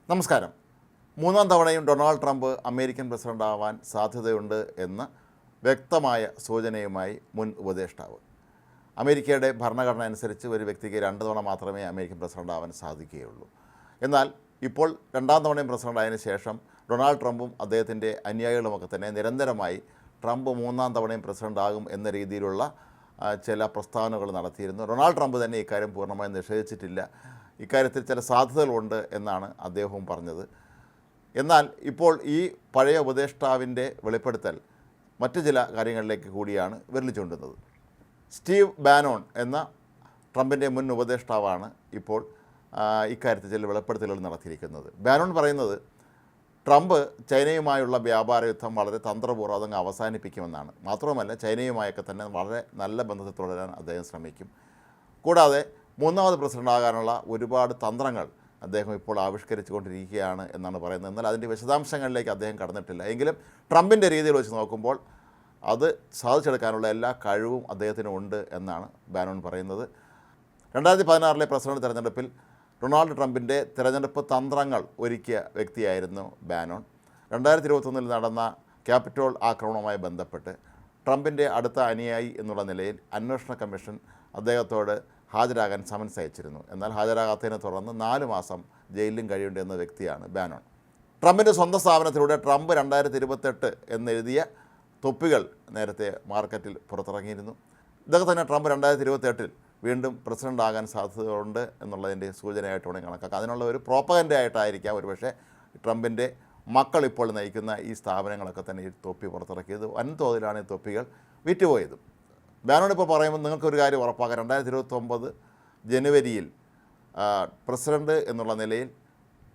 നമസ്കാരം. മൂന്നാം തവണയും ഡൊണാൾഡ് ട്രംപ് അമേരിക്കൻ പ്രസിഡൻ്റാവാൻ സാധ്യതയുണ്ട് എന്ന വ്യക്തമായ സൂചനയുമായി മുൻ ഉപദേഷ്ടാവ്. അമേരിക്കയുടെ ഭരണഘടന അനുസരിച്ച് ഒരു വ്യക്തിക്ക് 2 തവണ മാത്രമേ അമേരിക്കൻ പ്രസിഡൻ്റാവാൻ സാധിക്കുകയുള്ളൂ. എന്നാൽ ഇപ്പോൾ 2ാം തവണയും പ്രസിഡൻ്റായതിനു ശേഷം ഡൊണാൾഡ് ട്രംപും അദ്ദേഹത്തിൻ്റെ അനുയായികളുമൊക്കെ തന്നെ നിരന്തരമായി ട്രംപ് 3ാം തവണയും പ്രസിഡൻ്റാകും എന്ന രീതിയിലുള്ള ചില പ്രസ്താവനകൾ നടത്തിയിരുന്നു. ഡൊണാൾഡ് ട്രംപ് തന്നെ ഇക്കാര്യം പൂർണ്ണമായും നിഷേധിച്ചിട്ടില്ല. ഇക്കാര്യത്തിൽ ചില സാധ്യതകളുണ്ട് എന്നാണ് അദ്ദേഹവും പറഞ്ഞത്. എന്നാൽ ഇപ്പോൾ ഈ പഴയ ഉപദേഷ്ടാവിൻ്റെ വെളിപ്പെടുത്തൽ മറ്റു ചില കാര്യങ്ങളിലേക്ക് കൂടിയാണ് വിരൽ ചൂണ്ടുന്നത്. സ്റ്റീവ് ബാനോൺ എന്ന ട്രംപിൻ്റെ മുൻ ഉപദേഷ്ടാവാണ് ഇപ്പോൾ ഇക്കാര്യത്തിൽ ചില വെളിപ്പെടുത്തലുകൾ നടത്തിയിരിക്കുന്നത്. ബാനോൺ പറയുന്നത് ട്രംപ് ചൈനയുമായുള്ള വ്യാപാര യുദ്ധം വളരെ തന്ത്രപൂർവ്വം അതങ്ങ് അവസാനിപ്പിക്കുമെന്നാണ്. മാത്രവുമല്ല, ചൈനയുമായൊക്കെ തന്നെ വളരെ നല്ല ബന്ധത്തിൽ തുടരാൻ അദ്ദേഹം ശ്രമിക്കും. കൂടാതെ 3ാമത് പ്രസിഡൻ്റാകാനുള്ള ഒരുപാട് തന്ത്രങ്ങൾ അദ്ദേഹം ഇപ്പോൾ ആവിഷ്കരിച്ചു കൊണ്ടിരിക്കുകയാണ് എന്നാണ് പറയുന്നത്. എന്നാൽ അതിൻ്റെ വിശദാംശങ്ങളിലേക്ക് അദ്ദേഹം കടന്നിട്ടില്ല. എങ്കിലും ട്രംപിൻ്റെ രീതിയിൽ വെച്ച് നോക്കുമ്പോൾ അത് സാധിച്ചെടുക്കാനുള്ള എല്ലാ കഴിവും അദ്ദേഹത്തിനുണ്ട് എന്നാണ് ബാനോൺ പറയുന്നത്. 2016 പ്രസിഡന്റ് തെരഞ്ഞെടുപ്പിൽ ഡൊണാൾഡ് ട്രംപിൻ്റെ തിരഞ്ഞെടുപ്പ് തന്ത്രങ്ങൾ ഒരുക്കിയ വ്യക്തിയായിരുന്നു ബാനോൺ. 2021 നടന്ന ക്യാപിറ്റോൾ ആക്രമണവുമായി ബന്ധപ്പെട്ട് ട്രംപിൻ്റെ അടുത്ത അനുയായി എന്നുള്ള നിലയിൽ അന്വേഷണ കമ്മീഷൻ അദ്ദേഹത്തോട് ഹാജരാകാൻ സമൻസ് അയച്ചിരുന്നു. എന്നാൽ ഹാജരാകാത്തതിനെ തുടർന്ന് 4 മാസം ജയിലിലും കഴിയേണ്ടുന്ന വ്യക്തിയാണ് ബാനോൺ. ട്രംപിൻ്റെ സ്വന്തം സ്ഥാപനത്തിലൂടെ ട്രംപ് 2028 എന്നെഴുതിയ തൊപ്പികൾ നേരത്തെ മാർക്കറ്റിൽ പുറത്തിറങ്ങിയിരുന്നു. ഇതൊക്കെ തന്നെ ട്രംപ് 2028 വീണ്ടും പ്രസിഡൻ്റ് ആകാൻ സാധ്യതയുണ്ട് എന്നുള്ളതിൻ്റെ സൂചനയായിട്ട് വേണം കണക്കാക്കാം. അതിനുള്ള ഒരു പ്രോപ്പഗൻഡയായിട്ടായിരിക്കാം ഒരുപക്ഷെ ട്രംപിൻ്റെ മക്കൾ ഇപ്പോൾ നയിക്കുന്ന ഈ സ്ഥാപനങ്ങളൊക്കെ തന്നെ ഈ തൊപ്പി പുറത്തിറക്കിയത്. വൻതോതിലാണ് ഈ തൊപ്പികൾ വിറ്റുപോയത്. ബാനോൺ ഇപ്പോൾ പറയുമ്പോൾ നിങ്ങൾക്കൊരു കാര്യം ഉറപ്പാക്കാം, 2029 ജനുവരിയിൽ പ്രസിഡന്റ് എന്നുള്ള നിലയിൽ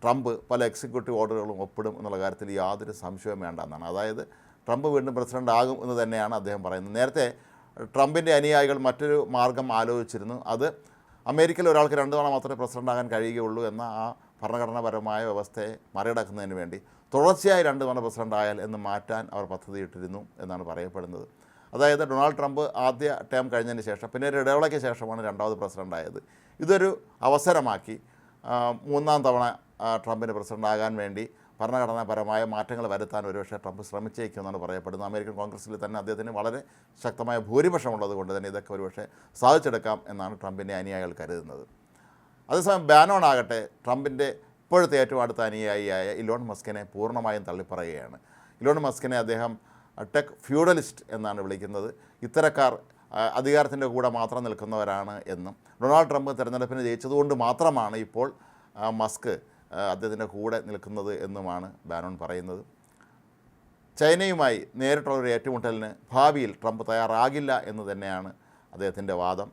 ട്രംപ് പല എക്സിക്യൂട്ടീവ് ഓർഡറുകളും ഒപ്പിടും എന്നുള്ള കാര്യത്തിൽ യാതൊരു സംശയവും വേണ്ട എന്നാണ്. അതായത് ട്രംപ് വീണ്ടും പ്രസിഡൻ്റ് ആകും എന്ന് തന്നെയാണ് അദ്ദേഹം പറയുന്നത്. നേരത്തെ ട്രംപിൻ്റെ അനുയായികൾ മറ്റൊരു മാർഗം ആലോചിച്ചിരുന്നു. അത് അമേരിക്കയിൽ ഒരാൾക്ക് 2 തവണ മാത്രമേ പ്രസിഡൻ്റ് ആകാൻ കഴിയുകയുള്ളൂ എന്ന ആ ഭരണഘടനാപരമായ വ്യവസ്ഥയെ മറികടക്കുന്നതിന് വേണ്ടി തുടർച്ചയായി 2 തവണ പ്രസിഡൻ്റ് ആയാൽ എന്ന് മാറ്റാൻ അവർ പദ്ധതിയിട്ടിരുന്നു എന്നാണ് പറയപ്പെടുന്നത്. അതായത് ഡൊണാൾഡ് ട്രംപ് ആദ്യ ടേം കഴിഞ്ഞതിന് ശേഷം പിന്നെ ഒരു ഇടവേളയ്ക്ക് ശേഷമാണ് 2ാമത് പ്രസിഡൻ്റ് ആയത്. ഇതൊരു അവസരമാക്കി 3ാം തവണ ട്രംപിന് പ്രസിഡൻ്റ് ആകാൻ വേണ്ടി ഭരണഘടനാപരമായ മാറ്റങ്ങൾ വരുത്താൻ ഒരുപക്ഷെ ട്രംപ് ശ്രമിച്ചേക്കുമെന്നാണ് പറയപ്പെടുന്നത്. അമേരിക്കൻ കോൺഗ്രസ്സിൽ തന്നെ അദ്ദേഹത്തിന് വളരെ ശക്തമായ ഭൂരിപക്ഷമുള്ളത് കൊണ്ട് തന്നെ ഇതൊക്കെ ഒരുപക്ഷെ സാധിച്ചെടുക്കാം എന്നാണ് ട്രംപിൻ്റെ അനുയായികൾ കരുതുന്നത്. അതേസമയം ബാനോൺ ആകട്ടെ ട്രംപിൻ്റെ ഇപ്പോഴത്തെ ഏറ്റവും അടുത്ത അനുയായിയായ ഇലോൺ മസ്കിനെ പൂർണ്ണമായും തള്ളിപ്പറയുകയാണ്. ഇലോൺ മസ്കിനെ അദ്ദേഹം ടെക് ഫ്യൂഡലിസ്റ്റ് എന്നാണ് വിളിക്കുന്നത്. ഇത്തരക്കാർ അധികാരത്തിൻ്റെ കൂടെ മാത്രം നിൽക്കുന്നവരാണ് എന്നും ഡൊണാൾഡ് ട്രംപ് തിരഞ്ഞെടുപ്പിന് ജയിച്ചതുകൊണ്ട് മാത്രമാണ് ഇപ്പോൾ മസ്ക് അദ്ദേഹത്തിൻ്റെ കൂടെ നിൽക്കുന്നത് എന്നുമാണ് ബാനോൺ പറയുന്നത്. ചൈനയുമായി നേരിട്ടുള്ളൊരു ഏറ്റുമുട്ടലിന് ഭാവിയിൽ ട്രംപ് തയ്യാറാകില്ല എന്ന് തന്നെയാണ് അദ്ദേഹത്തിൻ്റെ വാദം.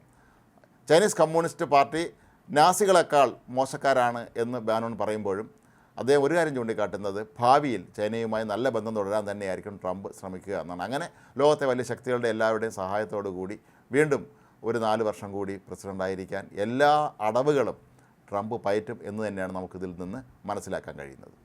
ചൈനീസ് കമ്മ്യൂണിസ്റ്റ് പാർട്ടി നാസികളെക്കാൾ മോശക്കാരാണ് എന്ന് ബാനോൺ പറയുമ്പോഴും അദ്ദേഹം ഒരു കാര്യം ചൂണ്ടിക്കാട്ടുന്നത് ഭാവിയിൽ ചൈനയുമായി നല്ല ബന്ധം തുടരാൻ തന്നെയായിരിക്കും ട്രംപ് ശ്രമിക്കുക എന്നാണ്. അങ്ങനെ ലോകത്തെ വലിയ ശക്തികളുടെ എല്ലാവരുടെയും സഹായത്തോടു കൂടി വീണ്ടും ഒരു 4 വർഷം കൂടി പ്രസിഡൻ്റായിരിക്കാൻ എല്ലാ അടവുകളും ട്രംപ് പയറ്റും എന്ന് തന്നെയാണ് നമുക്കിതിൽ നിന്ന് മനസ്സിലാക്കാൻ കഴിയുന്നത്.